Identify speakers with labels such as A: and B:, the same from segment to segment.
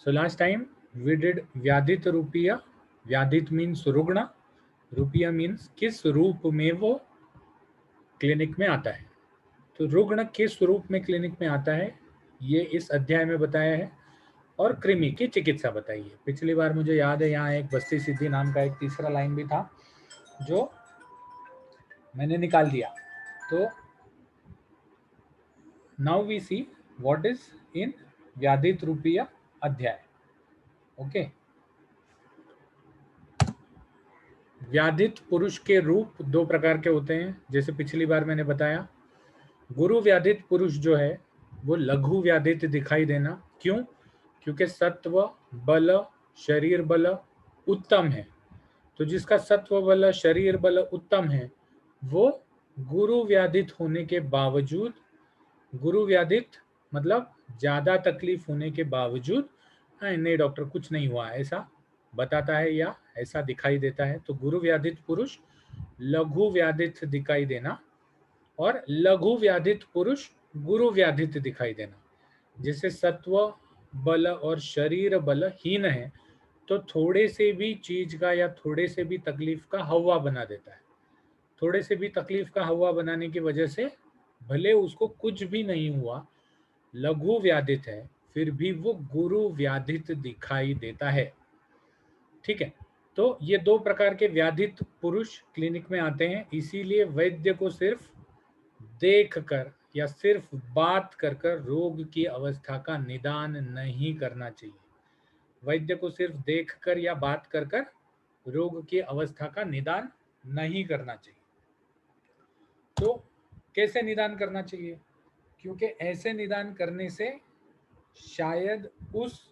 A: So last time we did व्याधित रूपीय. व्याधित means रुग्ण, रूपीय means किस रूप में वो क्लिनिक में आता है. तो रुग्ण किस रूप में क्लिनिक में आता है ये इस अध्याय में बताया है और कृमि की चिकित्सा बताई है. पिछली बार मुझे याद है यहाँ एक बस्ती सिद्धि नाम का एक तीसरा लाइन भी था जो मैंने निकाल दिया. तो now we see what is in व्याधित रूपीय अध्याय. ओके. व्याधित पुरुष के रूप दो प्रकार के होते हैं. जैसे पिछली बार मैंने बताया, गुरु व्याधित पुरुष जो है वो लघु व्याधित दिखाई देना. क्यों? क्योंकि सत्व बल शरीर बल उत्तम है. तो जिसका सत्व बल शरीर बल उत्तम है वो गुरु व्याधित होने के बावजूद, गुरु व्याधित मतलब ज्यादा तकलीफ होने के बावजूद, नहीं डॉक्टर कुछ नहीं हुआ ऐसा बताता है या ऐसा दिखाई देता है, तो गुरु व्याधित पुरुष लघु व्याधित दिखाई देना और लघु व्याधित पुरुष गुरु व्याधित दिखाई देना. जिसे सत्व बल और शरीर बल हीन है तो थोड़े से भी चीज का या थोड़े से भी तकलीफ का हवा बना देता है. थोड़े से भी तकलीफ का हवा बनाने की वजह से भले उसको कुछ भी नहीं हुआ, लघु व्याधित है, फिर भी वो गुरु व्याधित दिखाई देता है. ठीक है. तो ये दो प्रकार के व्याधित पुरुष क्लिनिक में आते हैं. इसीलिए वैद्य को सिर्फ देखकर या सिर्फ बात कर कर रोग की अवस्था का निदान नहीं करना चाहिए. वैद्य को सिर्फ देखकर या बात कर कर रोग की अवस्था का निदान नहीं करना चाहिए. तो कैसे निदान करना चाहिए? क्योंकि ऐसे निदान करने से शायद उस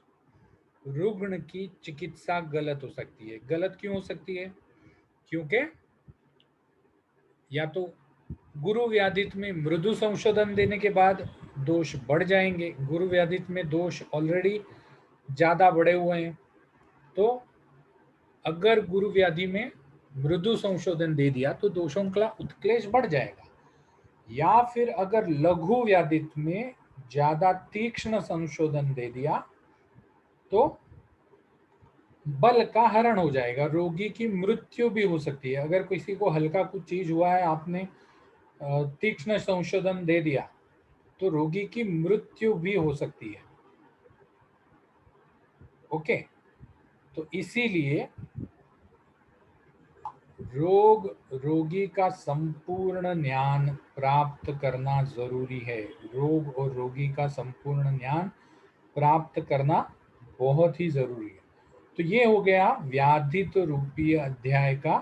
A: रुग्ण की चिकित्सा गलत हो सकती है. गलत क्यों हो सकती है? क्योंकि या तो गुरु व्याधित में मृदु संशोधन देने के बाद दोष बढ़ जाएंगे. गुरु व्याधित में दोष ऑलरेडी ज्यादा बढ़े हुए हैं. तो अगर गुरु व्याधि में मृदु संशोधन दे दिया तो दोषों का उत्क्लेश बढ़ जाएगा. या फिर अगर लघु व्याधित में ज्यादा तीक्ष्ण संशोधन दे दिया तो बल का हरण हो जाएगा, रोगी की मृत्यु भी हो सकती है. अगर किसी को हल्का कुछ चीज हुआ है, आपने तीक्ष्ण संशोधन दे दिया तो रोगी की मृत्यु भी हो सकती है. ओके. तो इसीलिए रोगी का संपूर्ण ज्ञान प्राप्त करना जरूरी है. रोग और रोगी का संपूर्ण ज्ञान प्राप्त करना बहुत ही जरूरी है. तो ये हो गया व्याधित रूपीय अध्याय का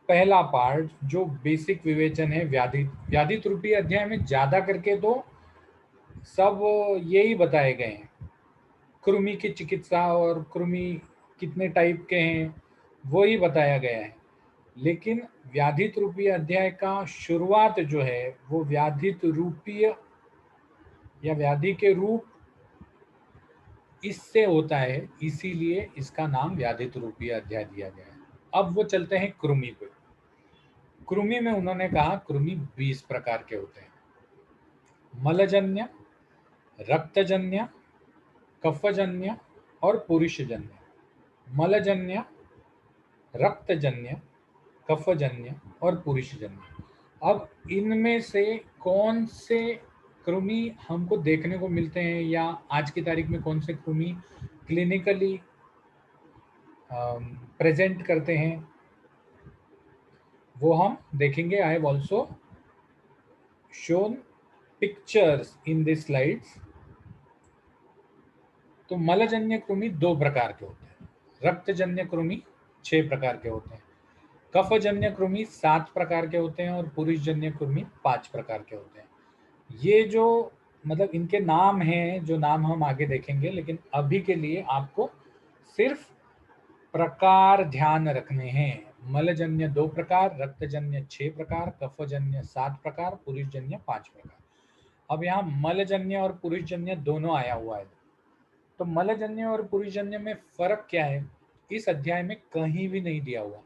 A: पहला पार्ट जो बेसिक विवेचन है. व्याधित रूपीय अध्याय में ज्यादा करके तो सब यही बताए गए हैं. कृमि की चिकित्सा और कृमि कितने टाइप के हैं वो ही बताया गया है. लेकिन व्याधित रूपीय अध्याय का शुरुआत जो है वो व्याधित रूपीय या व्याधि के रूप इससे होता है, इसीलिए इसका नाम व्याधित रूपीय अध्याय दिया गया है. अब वो चलते हैं कृमि पे. कृमि में उन्होंने कहा कृमि 20 प्रकार के होते हैं. मलजन्य, रक्तजन्य, कफजन्य और पुरुषजन्य. मलजन्य, रक्तजन्य, कफजन्य और पुरुषजन्य. अब इनमें से कौन से कृमि हमको देखने को मिलते हैं या आज की तारीख में कौन से कृमि क्लिनिकली प्रेजेंट करते हैं वो हम देखेंगे. I have also shown pictures in this slides. तो मलजन्य कृमि 2 प्रकार के होते हैं. रक्तजन्य कृमि 6 प्रकार के होते हैं. कफजन्य कृमि 7 प्रकार के होते हैं और पुरुषजन्य कृमि 5 प्रकार के होते हैं. ये जो मतलब इनके नाम हैं, जो नाम हम आगे देखेंगे, लेकिन अभी के लिए आपको सिर्फ प्रकार ध्यान रखने हैं. मलजन्य 2 प्रकार, रक्तजन्य 6 प्रकार, कफजन्य 7 प्रकार, पुरुषजन्य 5 प्रकार. अब यहाँ मलजन्य और पुरुषजन्य दोनों आया हुआ है. तो मलजन्य और पुरुषजन्य में फर्क क्या है इस अध्याय में कहीं भी नहीं दिया हुआ.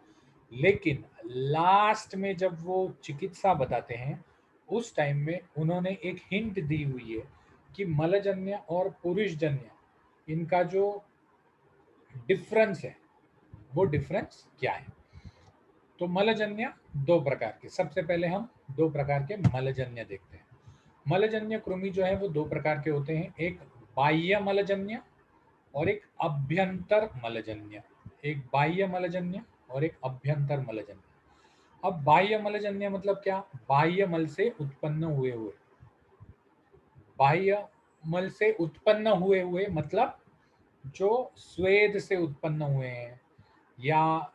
A: लेकिन लास्ट में जब वो चिकित्सा बताते हैं उस टाइम में उन्होंने एक हिंट दी हुई है कि मलजन्य और पुरुषजन्य इनका जो डिफरेंस है वो डिफरेंस क्या है। तो मलजन्य दो प्रकार के, सबसे पहले हम दो प्रकार के मलजन्य देखते हैं। मलजन्य कृमि जो है वो दो प्रकार के होते हैं, एक बाह्य मलजन्य और एक अभ्यंतर मलजन्य। एक बाह्य मलजन्य और एक अभ्यंतर मलजन्य। अब बाह्य मलजन्य मतलब क्या? बाह्य मल से उत्पन्न हुए हुए, बाह्य मल से उत्पन्न हुए हुए मतलब जो स्वेद से उत्पन्न हुए हैं, या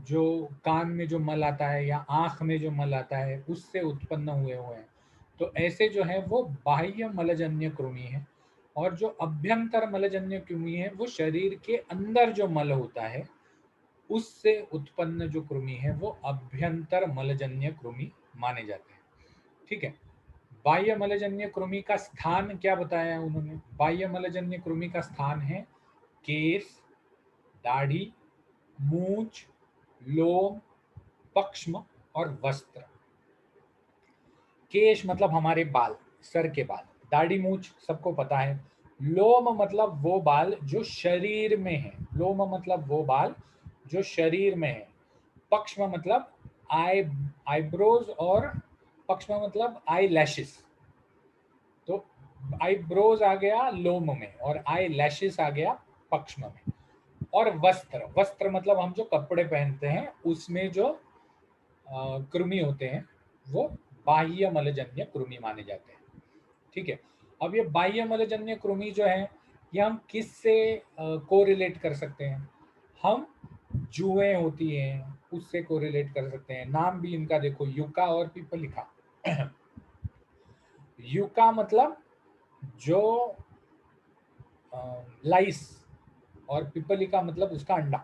A: जो कान में जो मल आता है या आंख में जो मल आता है उससे उत्पन्न हुए हुए हैं, तो ऐसे जो है वो बाह्य मलजन्य कृमि है। और जो अभ्यंतर मलजन्य कृमि है वो शरीर के अंदर जो मल होता है उससे उत्पन्न जो कृमि है वो अभ्यंतर मलजन्य कृमि माने जाते हैं। ठीक है। बाह्य मलजन्य कृमि का स्थान क्या बताया है उन्होंने? बाह्य मलजन्य कृमि का स्थान है केस, दाढ़ी, मूंछ, लोम, पक्ष्म और वस्त्र। केश मतलब हमारे बाल, सर के बाल। दाढ़ी मूंछ सबको पता है। लोम मतलब वो बाल जो शरीर में है, लोम मतलब वो बाल जो शरीर में है। पक्ष्म मतलब आईब्रोज, और पक्ष्म मतलब आई लैशेस। तो आईब्रोज आ गया लोम में और आई लैशेस आ गया पक्ष्म में। और वस्त्र, वस्त्र मतलब हम जो कपड़े पहनते हैं उसमें जो कृमि होते हैं वो बाह्य मलजन्य कृमि माने जाते हैं। ठीक है। अब ये बाह्य मलजन्य कृमि जो है ये हम किस से कोरिलेट कर सकते हैं? हम जुएं होती हैं उससे कोरिलेट कर सकते हैं। नाम भी इनका देखो, युका और पिपलिका। युका मतलब जो लाइस, और पिपलिका मतलब उसका अंडा।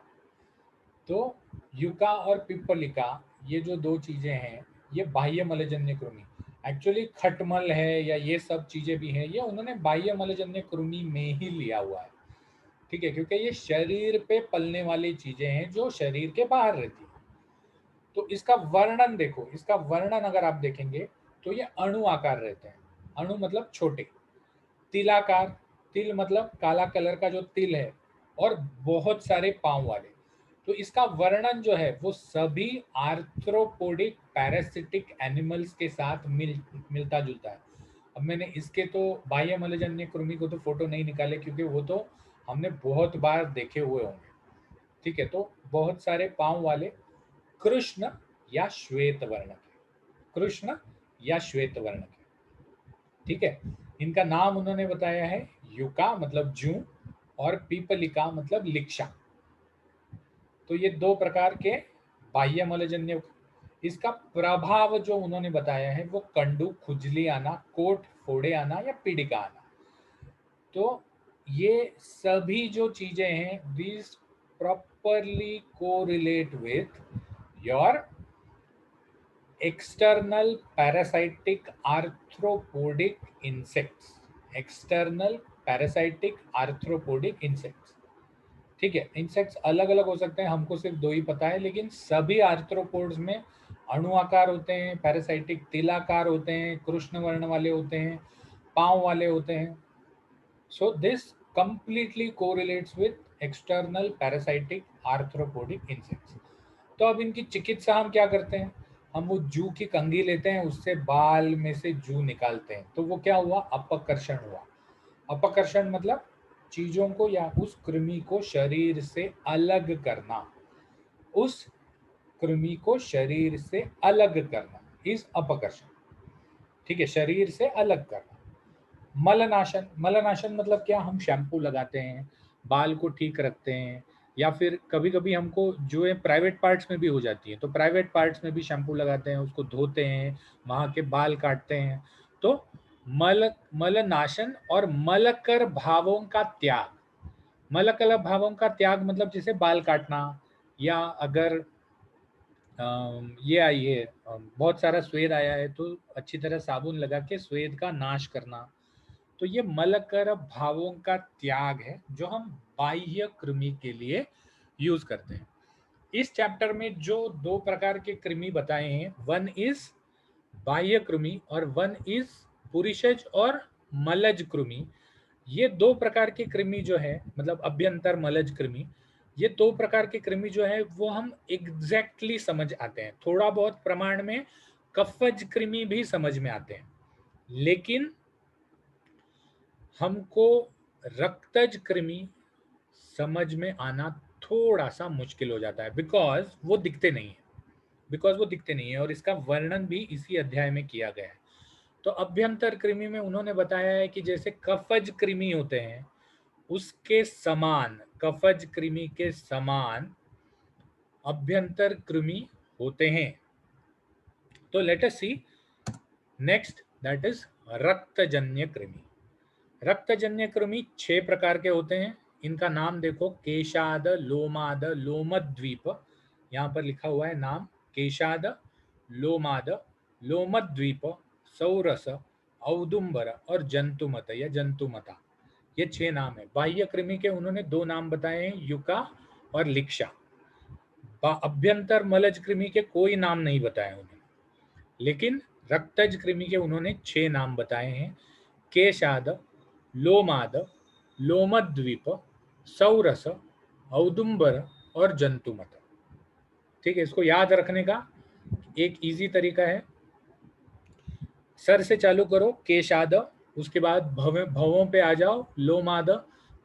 A: तो युका और पिपलिका ये जो दो चीजें हैं ये बाह्य मलजन्य कृमि, एक्चुअली खटमल है या ये सब चीजें भी हैं, ये उन्होंने बाह्य मलजन्य कृमि में ही लिया हुआ है। ठीक है, क्योंकि ये शरीर पे पलने वाली चीजें हैं जो शरीर के बाहर रहती है। तो इसका वर्णन देखो, इसका वर्णन अगर आप देखेंगे तो ये अणु आकार रहते हैं। अणु मतलब छोटे। तिलाकार, तिल मतलब काला कलर का जो तिल है, और बहुत सारे पांव वाले। तो इसका वर्णन जो है वो सभी आर्थ्रोपोडिक पैरासिटिक एनिमल्स के साथ मिलता जुलता है। अब मैंने इसके तो बाह्य मलजन्य कृमि को तो फोटो नहीं निकाले क्योंकि वो तो हमने बहुत बार देखे हुए होंगे। ठीक है, तो बहुत सारे पांव वाले, कृष्ण या श्वेत वर्ण के, कृष्ण या श्वेत वर्ण के। ठीक है। इनका नाम उन्होंने बताया है युका मतलब जू, और पीपलिका मतलब लिक्षा। तो ये दो प्रकार के बाह्य मलजन्य। इसका प्रभाव जो उन्होंने बताया है वो कंडू, खुजली आना, कोट फोड़े आना या पीड़िका आना। तो ये सभी जो चीजें हैं these properly correlate with your external parasitic arthropodic insects. External parasitic arthropodic insects. ठीक है, इंसेक्ट्स अलग अलग हो सकते हैं, हमको सिर्फ दो ही पता है, लेकिन सभी आर्थ्रोपोड्स में अणु आकार होते हैं, पैरासाइटिक तिलाकार होते हैं, कृष्ण वर्ण वाले होते हैं, पांव वाले होते हैं। So this completely correlates with external parasitic arthropodic insects. तो अब इनकी चिकित्सा हम क्या करते हैं? हम वो जू की कंघी लेते हैं, उससे बाल में से जू निकालते हैं, तो वो क्या हुआ? अपकर्षण हुआ। अपकर्षण मतलब चीजों को या उस कृमि को शरीर से अलग करना। उस कृमि को शरीर से अलग करना इस अपकर्षण। ठीक है, शरीर से अलग करना। मलनाशन, मलनाशन मतलब क्या? हम शैम्पू लगाते हैं, बाल को ठीक रखते हैं, या फिर कभी कभी हमको जो है प्राइवेट पार्ट्स में भी हो जाती है, तो प्राइवेट पार्ट्स में भी शैम्पू लगाते हैं, उसको धोते हैं, वहाँ के बाल काटते हैं। तो मलनाशन और मलकर भावों का त्याग। मलकर भावों का त्याग मतलब जैसे बाल काटना, या अगर ये आई है, बहुत सारा स्वेद आया है तो अच्छी तरह साबुन लगा के स्वेद का नाश करना। तो ये मलकर भावों का त्याग है जो हम बाह्य कृमि के लिए यूज करते हैं। इस चैप्टर में जो दो प्रकार के कृमि बताए हैं, वन इज बाह्य कृमि और वन इज पुरुषज और मलज कृमि। ये दो प्रकार के कृमि जो है, मतलब अभ्यंतर मलज कृमि, ये दो प्रकार के कृमि जो है वो हम एग्जैक्टली समझ आते हैं। थोड़ा बहुत प्रमाण में कफज कृमि भी समझ में आते हैं, लेकिन हमको रक्तज कृमि समझ में आना थोड़ा सा मुश्किल हो जाता है, बिकॉज वो दिखते नहीं है और इसका वर्णन भी इसी अध्याय में किया गया है। तो अभ्यंतर कृमि में उन्होंने बताया है कि जैसे कफज कृमि होते हैं, उसके समान, कफज कृमि के समान अभ्यंतर कृमि होते हैं। तो let us see next, that is रक्तजन्य कृमि। रक्तजन्य कृमि 6 प्रकार के होते हैं। इनका नाम देखो, केशाद, लोमाद, लोमद्वीप, यहाँ पर लिखा हुआ है नाम, केशाद, लोमाद, लोमद्वीप, सौरस, औदुंबर और जंतुमत या जंतुमता, ये 6 नाम है। बाह्य कृमि के उन्होंने 2 नाम बताए हैं, युका और लिक्षा। अभ्यंतर मलज कृमि के कोई नाम नहीं बताए उन्होंने, लेकिन रक्तज कृमि के उन्होंने 6 नाम बताए हैं, केशाद, लोमाद, लोमद्वीप, सौरस, औदुंबर और जंतुमत। ठीक है, इसको याद रखने का एक इजी तरीका है, सर से चालू करो, केशाद, उसके बाद भवों पे आ जाओ, लोमाद,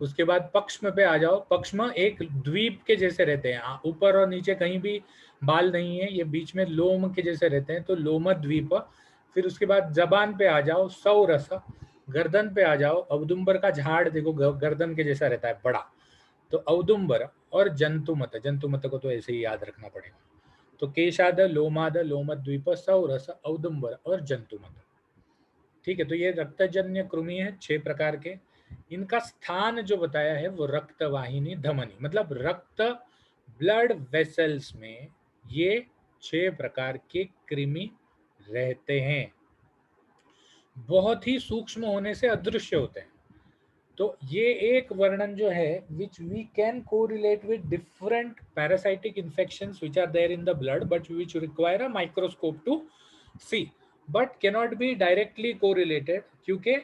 A: उसके बाद पक्ष्म पे आ जाओ। पक्ष्म एक द्वीप के जैसे रहते हैं, ऊपर और नीचे कहीं भी बाल नहीं है, ये बीच में लोम के जैसे रहते हैं, तो लोमद द्वीप। फिर उसके बाद जबान पे आ जाओ, सौरस, गर्दन पे आ जाओ, औदुंबर का झाड़ देखो गर्दन के जैसा रहता है बड़ा, तो औदुंबर और जंतुमत, जंतुमत को तो ऐसे ही याद रखना पड़ेगा। तो केशाद, लोमाद, लोमद्वीप, सौरस, औदुंबर और जंतुमत। ठीक है, तो ये रक्तजन्य कृमि है 6 प्रकार के। इनका स्थान जो बताया है वो रक्तवाहिनी धमनी, मतलब रक्त ब्लड वेसल्स में ये 6 प्रकार के कृमि रहते हैं। बहुत ही सूक्ष्म होने से अदृश्य होते हैं। तो ये एक वर्णन जो है which we can correlate with different parasitic infections which are there in the blood but which require a microscope to see, but cannot be directly correlated, क्योंकि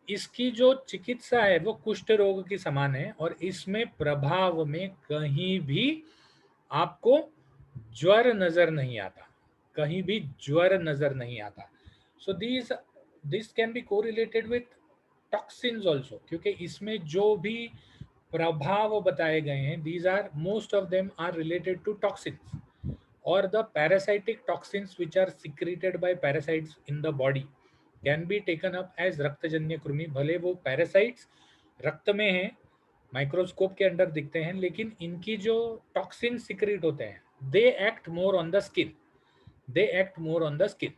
A: इसकी जो चिकित्सा है वो कुष्ठ रोग की समान है और इसमें प्रभाव में कहीं भी आपको ज्वर नजर नहीं आता, कहीं भी ज्वर नजर नहीं आता। So this can be correlated with toxins also, क्योंकि इसमें जो भी प्रभाव बताए गए हैं, these are most of them are related to toxins or the parasitic toxins which are secreted by parasites in the body can be taken up as रक्तजन्य कृमि। भले वो पैरासाइट्स रक्त में हैं, माइक्रोस्कोप के अंदर दिखते हैं, लेकिन इनकी जो टॉक्सिन सिक्रीट होते हैं, they act more on the skin, they act more on the skin.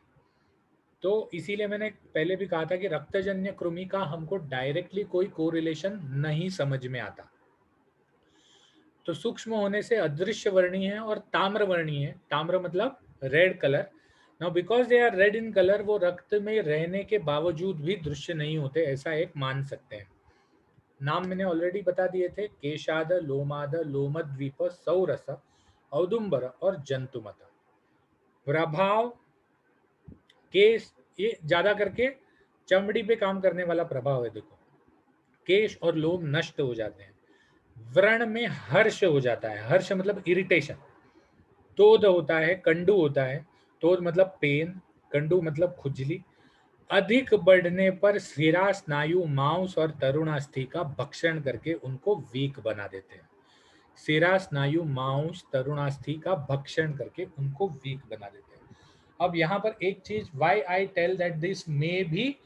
A: तो इसीलिए मैंने पहले भी कहा था कि रक्तजन्य कृमि का हमको डायरेक्टली कोई कोरिलेशन नहीं समझ में आता। तो सूक्ष्म होने से अदृश्य वर्णीय है और ताम्र वर्णीय है। ताम्र मतलब red colour. Now because they are red in colour, वो रक्त में रहने के बावजूद भी दृश्य नहीं होते, ऐसा एक मान सकते हैं। नाम मैंने ऑलरेडी बता दिए थे, केशाद, लोमाद, लोमद्वीप, सौरस, औदुंबर और जंतुमत। प्रभाव केश, ये ज्यादा करके चमड़ी पे काम करने वाला प्रभाव है। देखो, केश और लोम नष्ट हो जाते हैं, व्रण में हर्ष हो जाता है, हर्ष मतलब इरिटेशन, तोद होता है, कंडू होता है, तोद मतलब पेन, कंडू मतलब खुजली, अधिक बढ़ने पर सिरा, स्नायु, मांस और तरुणास्थि का भक्षण करके उनको वीक बना देते हैं। सिरा, स्नायु, मांस, तरुणास्थि का भक्षण करके उनको वीक बना देते हैं। अब यहाँ पर एक चीज, why I tell that this may be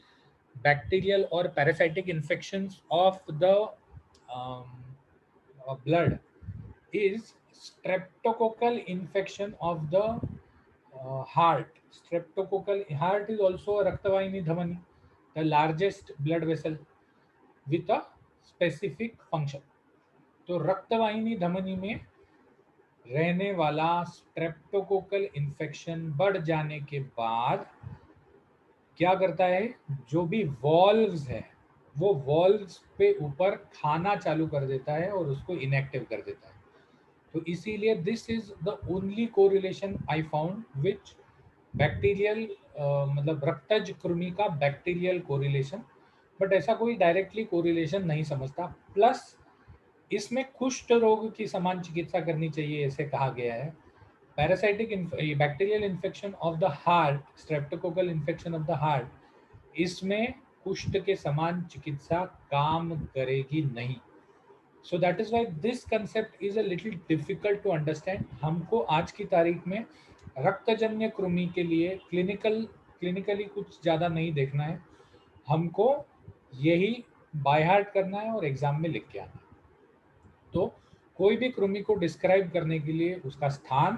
A: bacterial और parasitic infections of the blood is streptococcal infection of the heart. Streptococcal heart is also a Raktavahini Dhamani, the largest blood vessel with a specific function. तो रक्तवाहिनी धमनी में रहने वाला streptococcal infection बढ़ जाने के बाद क्या करता है, जो भी वॉल्व्स है वो वॉल्व्स पे ऊपर खाना चालू कर देता है और उसको इनएक्टिव कर देता है। तो इसीलिए this is the only correlation I found which bacterial, मतलब रक्तज कृमि का बैक्टीरियल कोरिलेशन बट ऐसा कोई डायरेक्टली कोरिलेशन नहीं समझता। प्लस इसमें कुष्ठ रोग की समान चिकित्सा करनी चाहिए ऐसे कहा गया है। Parasitic bacterial infection of the heart, streptococcal infection of the heart, इसमें कुष्ठ के समान चिकित्सा काम करेगी नहीं। So that is why this concept is a little difficult to understand. हमको आज की तारीख में रक्तजन्य कृमि के लिए क्लिनिकली कुछ ज़्यादा नहीं देखना है, हमको यही बाय हार्ट करना है और एग्जाम में लिख के आना है। तो कोई भी कृमि को डिस्क्राइब करने के लिए उसका स्थान,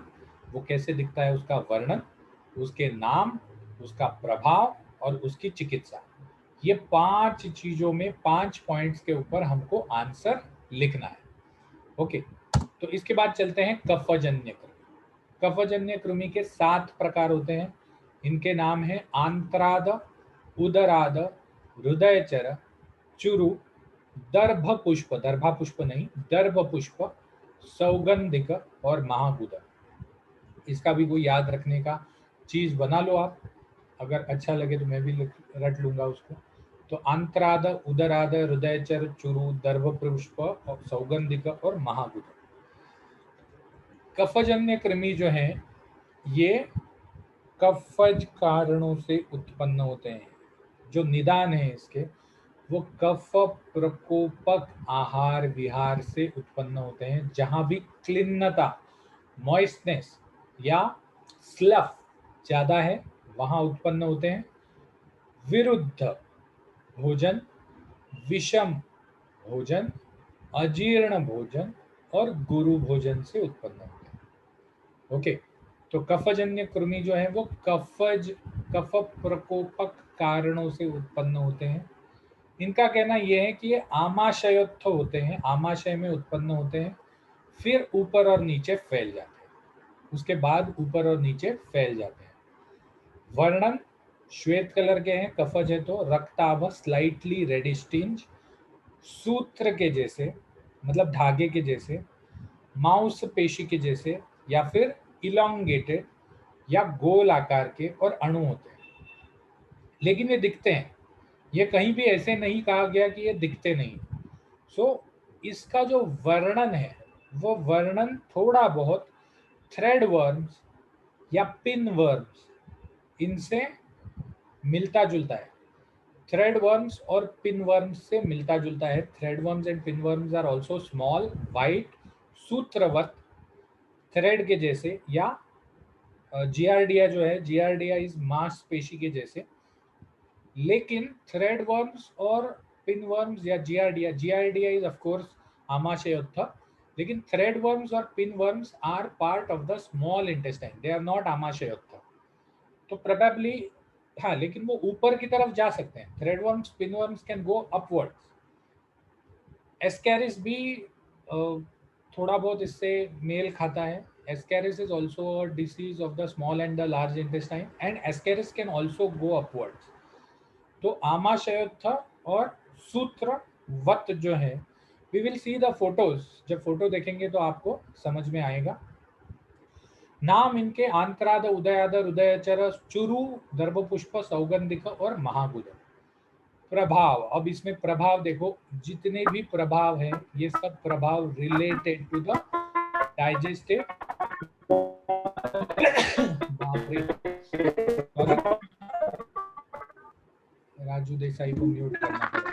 A: वो कैसे दिखता है उसका वर्णन, उसके नाम, उसका प्रभाव और उसकी चिकित्सा, ये 5 चीजों में 5 पॉइंट्स के ऊपर हमको आंसर लिखना है। ओके, तो इसके बाद चलते हैं कफजन्य कृमि। कफजन्य कृमि के 7 प्रकार होते हैं। इनके नाम है आंत्राद, उदराद, हृदयचर, चुरु, दर्भ पुष्प, दर्भा पुष्प नहीं, दर्भ पुष्प, सौगंधिक और महागुदर। इसका भी कोई याद रखने का चीज बना लो आप, अगर अच्छा लगे तो मैं भी रट लूंगा उसको। तो अंतराद, उदराद, हृदयचर, चुरु, दर्भ पुष्प, सौगंधिक और महागुदर। कफजन्य कृमि जो है ये कफज कारणों से उत्पन्न होते हैं। जो निदान है इसके, वो कफ प्रकोपक आहार विहार से उत्पन्न होते हैं। जहां भी क्लिन्नता, मॉइस्टनेस या स्लफ ज्यादा है वहां उत्पन्न होते हैं। विरुद्ध भोजन, विषम भोजन, अजीर्ण भोजन और गुरु भोजन से उत्पन्न होते हैं। ओके, तो कफजन्य कृमि जो है वो कफ प्रकोपक कारणों से उत्पन्न होते हैं। इनका कहना यह है कि ये आमाशयोत्थ होते हैं, आमाशय में उत्पन्न होते हैं, फिर ऊपर और नीचे फैल जाते हैं, उसके बाद ऊपर और नीचे फैल जाते हैं। वर्णन श्वेत कलर के हैं, कफज है तो रक्ताभ, स्लाइटली रेडिश टिंज, सूत्र के जैसे मतलब धागे के जैसे, माउस पेशी के जैसे, या फिर इलोंगेटेड या गोल आकार के और अणु होते हैं। लेकिन ये दिखते हैं, ये कहीं भी ऐसे नहीं कहा गया कि ये दिखते नहीं। सो इसका जो वर्णन है वो वर्णन थोड़ा बहुत थ्रेड वर्म्स या पिन वर्म्स इनसे मिलता जुलता है। थ्रेड वर्म्स और पिन वर्म्स से मिलता जुलता है। Thread worms and pin worms are also small white सूत्रवत थ्रेड के जैसे, या जियार्डिया जो है, जियार्डिया इज मांसपेशी के जैसे। लेकिन थ्रेड वर्म्स और पिन वर्म्स या Giardia, Giardia is of course आमाशयोत्थ, लेकिन थ्रेड वर्म्स और pin worms are part of the small intestine, they are not आमाशयोत्थ। तो प्रोबेबली हाँ, लेकिन वो ऊपर की तरफ जा सकते हैं। Thread worms, pin worms can go upwards. Ascaris भी थोड़ा बहुत इससे मेल खाता है। Ascaris is also a disease of the small and the large intestine and ascaris can also go upwards. तो आमाशयोत्थ और सूत्रवत जो है, we will see the photos, जब फोटो देखेंगे तो आपको समझ में आएगा। नाम इनके आंत्राद, उदयाद, हृदयचर, चुरु, दर्भपुष्प, सौगंधिक और महागुदर। प्रभाव, अब इसमें प्रभाव देखो, जितने भी प्रभाव हैं ये सब प्रभाव रिलेटेड टू द डाइजेस्टिव। बाप रे, सॉरी, राजू देसाई को म्यूट करना पड़ेगा।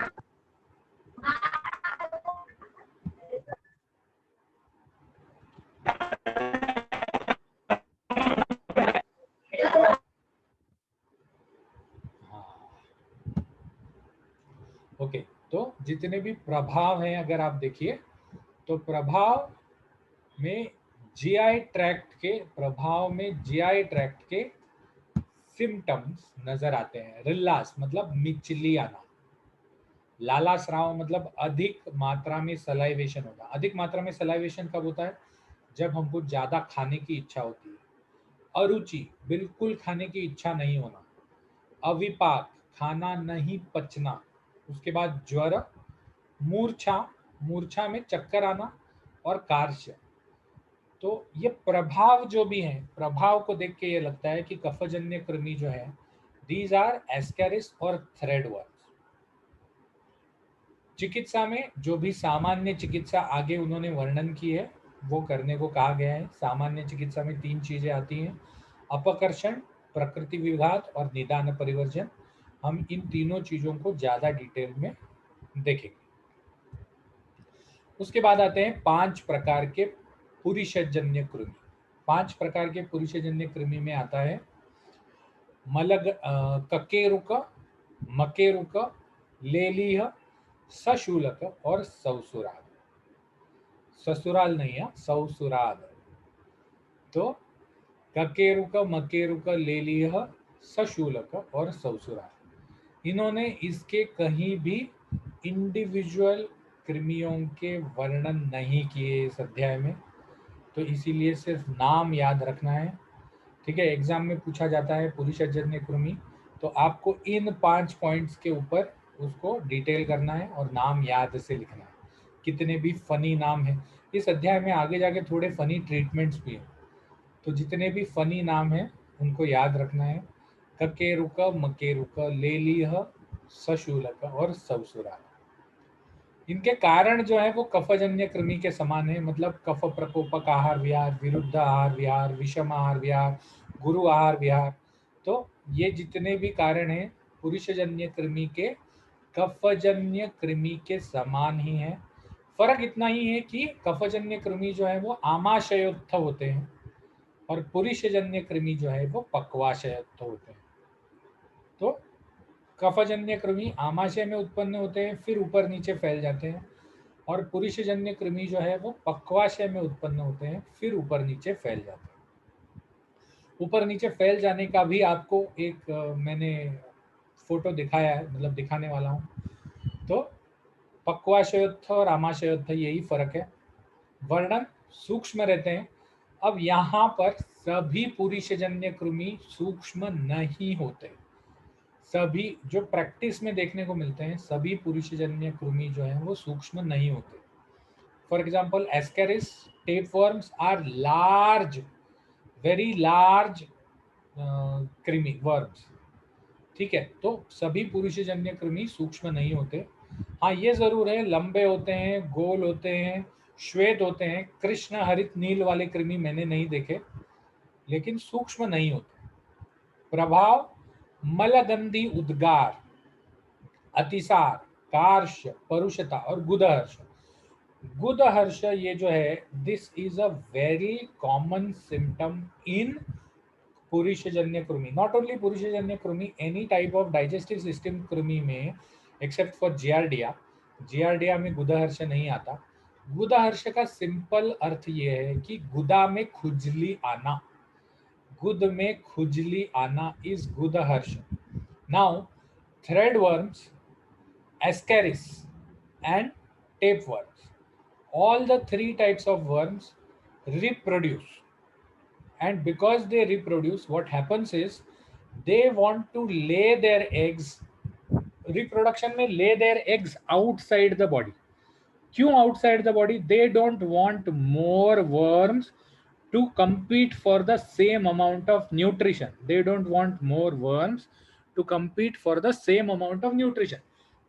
A: ओके, तो जितने भी प्रभाव हैं अगर आप देखिए, तो प्रभाव में जीआई ट्रैक्ट के, प्रभाव में जीआई ट्रैक्ट के सिम्टम्स नजर आते हैं। रिल्लास मतलब मिचली आना, लाला स्राव मतलब अधिक मात्रा में सलाइवेशन होना। अधिक मात्रा में सलाइवेशन कब होता है? जब हमको ज्यादा खाने की इच्छा होती है। अरुचि, बिल्कुल खाने की इच्छा नहीं होना। अविपाक, खाना नहीं पचना। उसके बाद ज्वर, मूर्छा, मूर्छा में चक्कर आना, और कार्श्य। तो ये प्रभाव जो भी हैं, प्रभाव को देख के ये लगता है कि कफजन्य कृमि जो है, दीज आर एस्कैरिस और थ्रेड वर्म्स। चिकित्सा में जो भी सामान्य चिकित्सा आगे उन्होंने वर्णन की है वो करने को कहा गया है। सामान्य चिकित्सा में 3 चीजें आती हैं, अपकर्षण, प्रकृति विघात और निदान परिवर्जन। हम इन तीनों चीजों को ज्यादा डिटेल में देखेंगे। उसके बाद आते हैं 5 प्रकार के पुरुषजन्य कृमि। 5 प्रकार के पुरुषजन्य कृमि में आता है ककेरुक, मकेरुक, लेलीह, सशूलक और सौसुराल। ससुराल नहीं है, सौसुराल। तो ककेरुक, मकेरुक, लेलीह, सशूलक और सौसुराल, इन्होंने इसके कहीं भी इंडिविजुअल कृमियों के वर्णन नहीं किए इस अध्याय में, तो इसीलिए सिर्फ नाम याद रखना है। ठीक है, एग्जाम में पूछा जाता है पुरुषजन्य कृमि, तो आपको इन 5 पॉइंट्स के ऊपर उसको डिटेल करना है और नाम याद से लिखना है। कितने भी फनी नाम है इस अध्याय में, आगे जाके थोड़े फनी ट्रीटमेंट्स भी हैं, तो जितने भी फनी नाम हैं उनको याद रखना है। ककेरुक, मकेरुक, लेलीह, सशूलक और सवसुराल। इनके कारण जो है वो कफजन्य कृमि के समान है, मतलब कफ प्रकोपक आहार विहार, विरुद्ध आहार विहार, विषम आहार विहार, गुरु आहार विहार। तो ये जितने भी कारण हैं पुरुषजन्य कृमि के कफजन्य कृमि के समान ही है। फर्क इतना ही है कि कफजन्य कृमि जो है वो आमाशयोत्थ होते हैं और पुरुषजन्य कृमि जो है वो पक्वाशयोत्थ होते हैं। तो कफजन्य कृमि आमाशय में उत्पन्न होते हैं, फिर ऊपर नीचे फैल जाते हैं, और पुरुषजन्य कृमि जो है वो पक्वाशय में उत्पन्न होते हैं, फिर ऊपर नीचे फैल जाते हैं। ऊपर नीचे फैल जाने का भी आपको एक मैंने फोटो दिखाया है, मतलब दिखाने वाला हूँ। तो पक्वाशयोत्थ और आमाशयोत्थ यही फर्क है, वर्णन सूक्ष्म रहते हैं। अब यहाँ पर सभी पुरुषजन्य कृमि सूक्ष्म नहीं होते। सभी जो प्रैक्टिस में देखने को मिलते हैं, सभी पुरुषजन्य कृमि जो है वो सूक्ष्म नहीं होते। For example ascaris, tapeworms are large, very large कृमि वर्म्स। ठीक है, तो सभी पुरुषजन्य कृमि सूक्ष्म नहीं होते। हाँ, ये जरूर है, लंबे होते हैं, गोल होते हैं, श्वेत होते हैं। कृष्ण हरित नील वाले कृमि मैंने नहीं देखे, लेकिन सूक्ष्म नहीं होते। प्रभाव मलगंधी उद्गार, अतिसार, कार्श, परुषता और गुदहर्ष। गुदहर्ष ये जो है, this is a very common symptom in पुरुषजन्य कृमि। नॉट ओनली पुरुषजन्य कृमि, any type of digestive system कृमि में, एक्सेप्ट फॉर जियार्डिया। जियार्डिया में गुदहर्ष नहीं आता। गुदहर्ष का सिंपल अर्थ ये है कि गुदा में खुजली आना, गुद में खुजली आना इज गुदहर्ष। Now threadworms, ascaris and tapeworms, all the 3 types of worms reproduce, and because they reproduce, what happens is they want to lay their eggs, reproduction में lay their eggs outside the body. क्यों outside the body? They don't want more worms to compete for the same amount of nutrition. They don't want more worms to compete for the same amount of nutrition.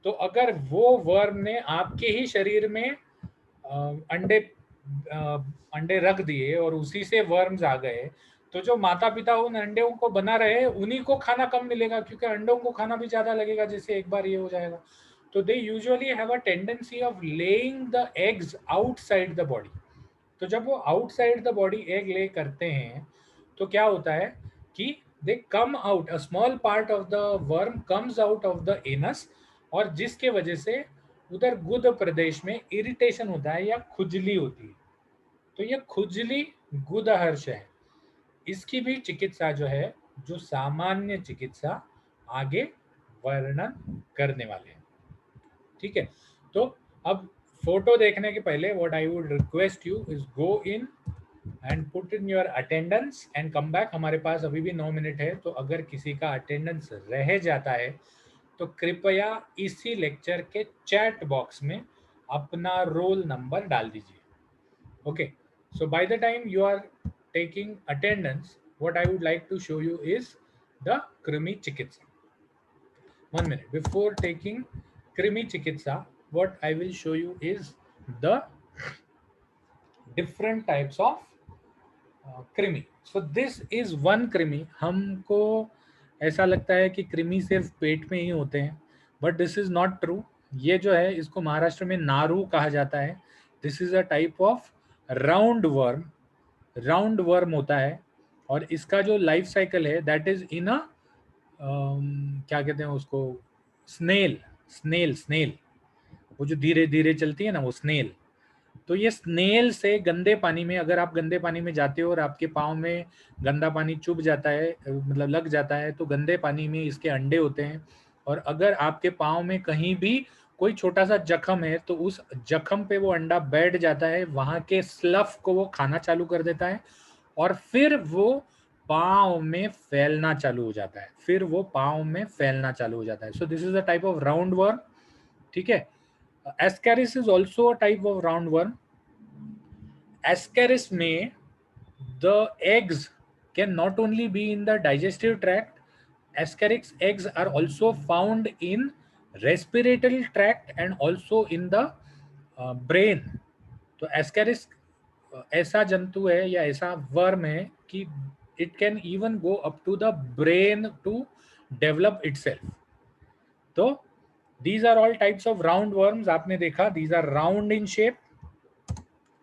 A: तो अगर वो worm ने आपके ही शरीर में अंडे अंडे रख दिए और उसी से वर्म्स आ गए, तो जो माता पिता उन अंडों को बना रहे हैं उन्हीं को खाना कम मिलेगा, क्योंकि अंडों को खाना भी ज्यादा लगेगा जैसे एक बार ये हो जाएगा। तो they usually have a tendency of laying the eggs outside the body. तो जब वो आउटसाइड द बॉडी एग ले करते हैं तो क्या होता है कि they come out, a small part of the worm comes out of the anus, और जिसके वजह से उधर गुद प्रदेश में इरिटेशन होता है या खुजली होती है। तो ये खुजली गुदहर्ष है। इसकी भी चिकित्सा जो है, जो सामान्य चिकित्सा आगे वर्णन करने वाले हैं। ठीक है, तो अब फोटो देखने के पहले what I would request you is go in and put in your attendance and come back. हमारे पास अभी भी 9 मिनट है, तो अगर किसी का अटेंडेंस रह जाता है तो कृपया इसी लेक्चर के चैट बॉक्स में अपना रोल नंबर डाल दीजिए। Okay, so by the time you are taking attendance, what I would like to show you is the krimi chikitsa. 1 minute before taking krimi chikitsa, what I will show you is the different types of कृमि. So this is one कृमि. हमको ऐसा लगता है कि कृमि सिर्फ पेट में ही होते हैं, but this is not true. ये जो है इसको महाराष्ट्र में नारू कहा जाता है. This is a type of round worm. Round worm होता है और इसका जो लाइफ साइकिल है दैट इज इन अ क्या कहते हैं उसको, स्नेल. स्नेल वो जो धीरे धीरे चलती है ना, वो स्नेल. तो ये स्नेल से गंदे पानी में, अगर आप गंदे पानी में जाते हो और आपके पाँव में गंदा पानी चुभ जाता है, मतलब लग जाता है, तो गंदे पानी में इसके अंडे होते हैं. और अगर आपके पाँव में कहीं भी कोई छोटा सा जख्म है तो उस जख्म पे वो अंडा बैठ जाता है, वहां के स्लफ को वो खाना चालू कर देता है और फिर वो पाँव में फैलना चालू हो जाता है. So this is a type of round worm. ठीक है. Ascaris is also a type of round worm. Ascaris में the eggs can not only be in the digestive tract, Ascaris eggs are also found in respiratory tract and also in the brain. तो Ascaris ऐसा जंतु है या ऐसा worm है कि it can even go up to the brain to develop itself. तो these are all types of round worms. आपने देखा, these are round in shape.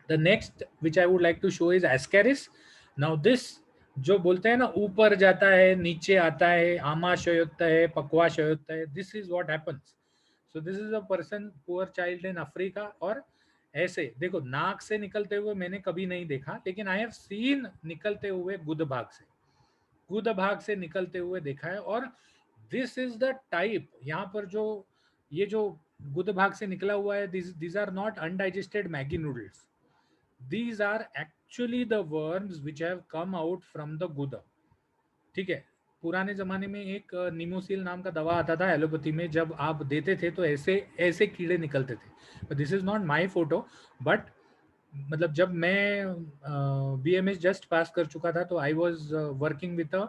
A: The next which I would like to show is Ascaris. Now this जो बोलते हैं ना ऊपर जाता है नीचे आता है, आमाशयुक्त है, पक्वाशयुक्त है, this is what happens. So this is a person, poor child in Africa. और ऐसे देखो, नाक से निकलते हुए मैंने कभी नहीं देखा, लेकिन आई हैव सीन निकलते हुए गुद भाग से निकलते हुए देखा है. और दिस इज द टाइप, यहाँ पर जो ये जो गुद भाग से निकला हुआ है, these are not undigested Maggi noodles. These are actually the worms which have come out from the guda. ठीक है. पुराने जमाने में एक निमोसिल नाम का दवा आता था एलोपैथी में, जब आप देते थे तो ऐसे ऐसे कीड़े निकलते थे. This is not my photo, but मतलब जब मैं बीएमएस जस्ट पास कर चुका था तो I was working with a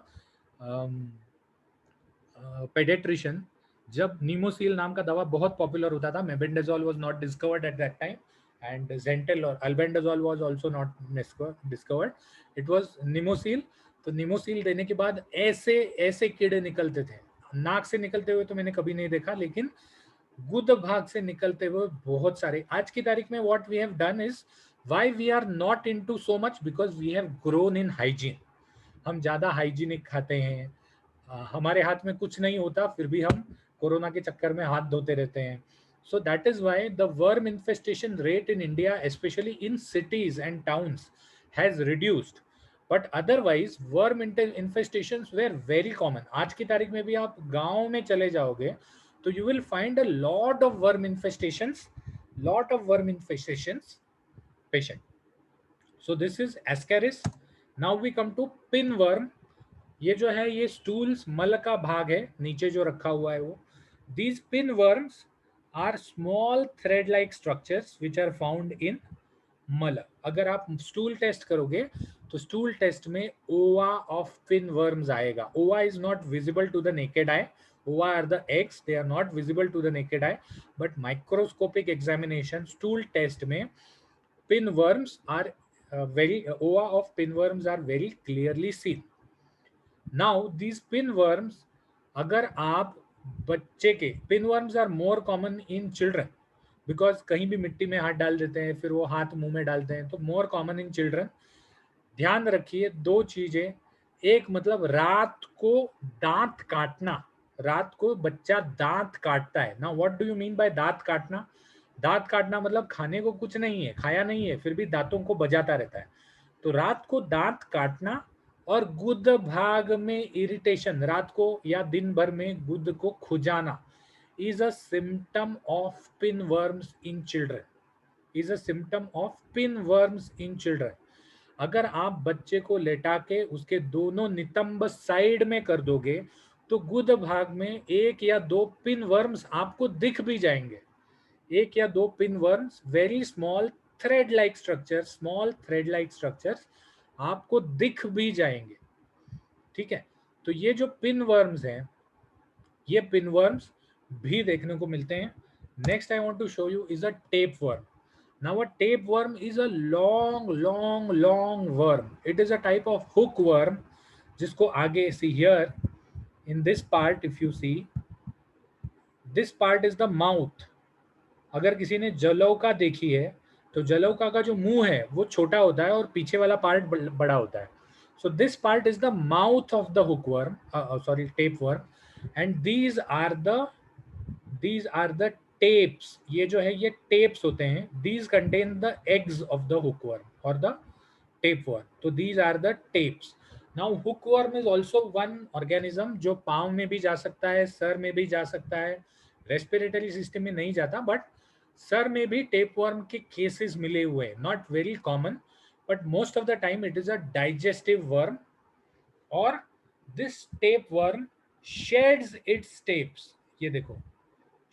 A: paediatrician. जब नीमोसिल नाम का दवा बहुत पॉपुलर होता था, mebendazole was not discovered at that time and Zental or albendazole was also not discovered. It was Nemosil. तो निमोसिल देने के बाद ऐसे ऐसे कीड़े निकलते थे. नाक से निकलते हुए तो मैंने कभी नहीं देखा, लेकिन गुद भाग से निकलते हुए बहुत सारे. आज की तारीख में what we have done is, why we are not into so much, because we have grown in hygiene. हम ज्यादा हाइजीनिक खाते हैं. हमारे हाथ में कुछ नहीं होता फिर भी हम कोरोना के चक्कर में हाथ धोते रहते हैं. So that is why the worm infestation rate in India, especially in cities and towns, has reduced. But otherwise, worm infestations were very common. आज की तारीख में भी आप गांव में चले जाओगे तो you will find a lot of worm infestations patient. So this is Ascaris. Now we come to pinworm. ये जो है ये स्टूल्स, मल का भाग है नीचे जो रखा हुआ है वो. These pinworms are small thread like structures which are found in मल. अगर आप स्टूल टेस्ट करोगे तो स्टूल टेस्ट में ओवा ऑफ pinworms आएगा. ओवा is not visible to the naked eye. Ova are the eggs, they are not visible to the naked eye, but microscopic examination stool test में pinworms are ova of pinworms are very clearly seen. Now these pinworms, अगर आप बच्चे के, pinworms are more common in children because कहीं भी मिट्टी में हाथ डाल देते हैं फिर वो हाथ मुंह में डालते हैं, तो more common in children. ध्यान रखिए दो चीजें. एक मतलब रात को दांत काटना, रात को बच्चा दांत काटता है ना. What do you mean by दांत काटना? दांत काटना मतलब खाने को कुछ नहीं है, खाया नहीं है, फिर भी दांतों को बजाता रहता है. तो रात को दांत काटना और गुद भाग में इरिटेशन, रात को या दिन भर में गुद को खुजाना is a symptom of pinworms in children. अगर आप बच्चे को लेटा के उसके दोनों नितंब साइड में कर दोगे तो गुद भाग में एक या दो पिनवर्म्स आपको दिख भी जाएंगे. एक या दो pinworms, very small thread like structures आपको दिख भी जाएंगे. ठीक है. तो ये जो पिनवर्म्स हैं, ये पिनवर्म्स भी देखने को मिलते हैं. Next I want to show you is a tapeworm. Now a tapeworm is a long worm. It is a type of hookworm जिसको आगे see here in this part, if you see, this part is the mouth. अगर किसी ने जलौका देखी है तो जलौका का जो मुंह है वो छोटा होता है और पीछे वाला पार्ट बड़ा होता है. So this part is the mouth of the hookworm, sorry, tapeworm, and these are the tapes. ये जो है ये tapes होते हैं. These contain the eggs of the hookworm or the tapeworm. So these are the tapes. Now hookworm is also one organism जो पाँव में भी जा सकता है, सर में भी जा सकता है, रेस्पिरेटरी सिस्टम में नहीं जाता, बट सर में भी टेपवर्म के केसेस मिले हुए हैं. Not very common, but most of the time it is a digestive worm. और this tapeworm sheds its tapes. ये देखो,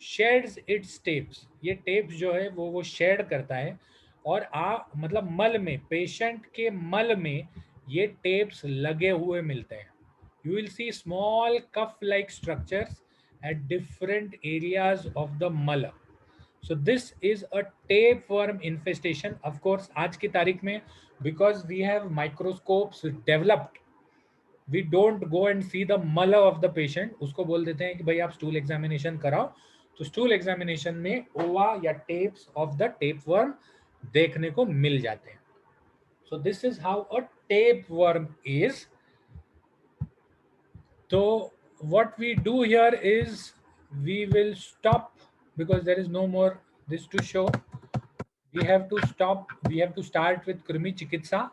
A: शेड्स इट्स टेप्स. ये टेप्स जो है वो शेड करता है और मतलब मल में, पेशेंट के मल में ये टेप्स लगे हुए मिलते हैं. You will see small cuff-like structures at different areas of the mala. So this is a tapeworm infestation. Of course, आज की तारीख में, because we have microscopes developed, we don't go and see the mala of the patient. उसको बोल देते हैं कि भाई आप stool examination कराओ. तो stool examination में ova या tapes of the tapeworm देखने को मिल जाते हैं. So this is how a tapeworm is. So what we do here is we will stop because there is no more this to show. We have to stop. We have to start with Krimi Chikitsa.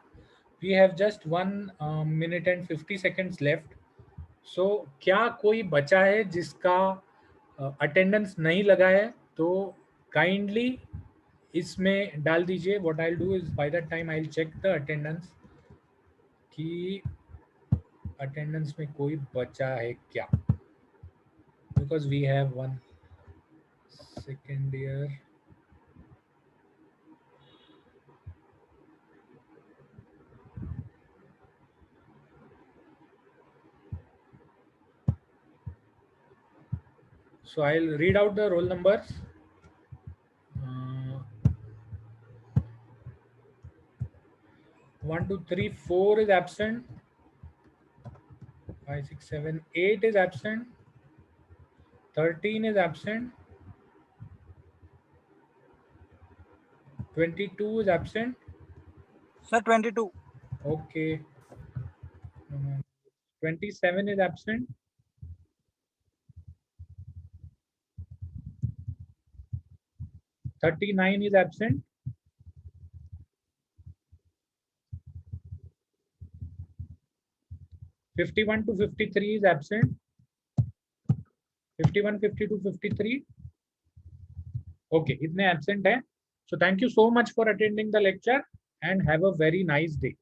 A: We have just 1 minute and 50 seconds left. So क्या कोई बचा है जिसका attendance नहीं लगा है तो kindly इसमें डाल दीजिए. What I'll do is by that time I'll check the attendance कि अटेंडेंस में कोई बचा है क्या, because we have 1 second here. So I'll read out the roll numbers. 1 2 3 4 is absent. 5 6 7 8 is absent. 13 is absent. 22 is absent.
B: Sir, 22.
A: Okay. 27 is absent. 39 is absent. 51 to 53 is absent. 51, 52, 53. Okay, itne absent hai. So thank you so much for attending the lecture and have a very nice day.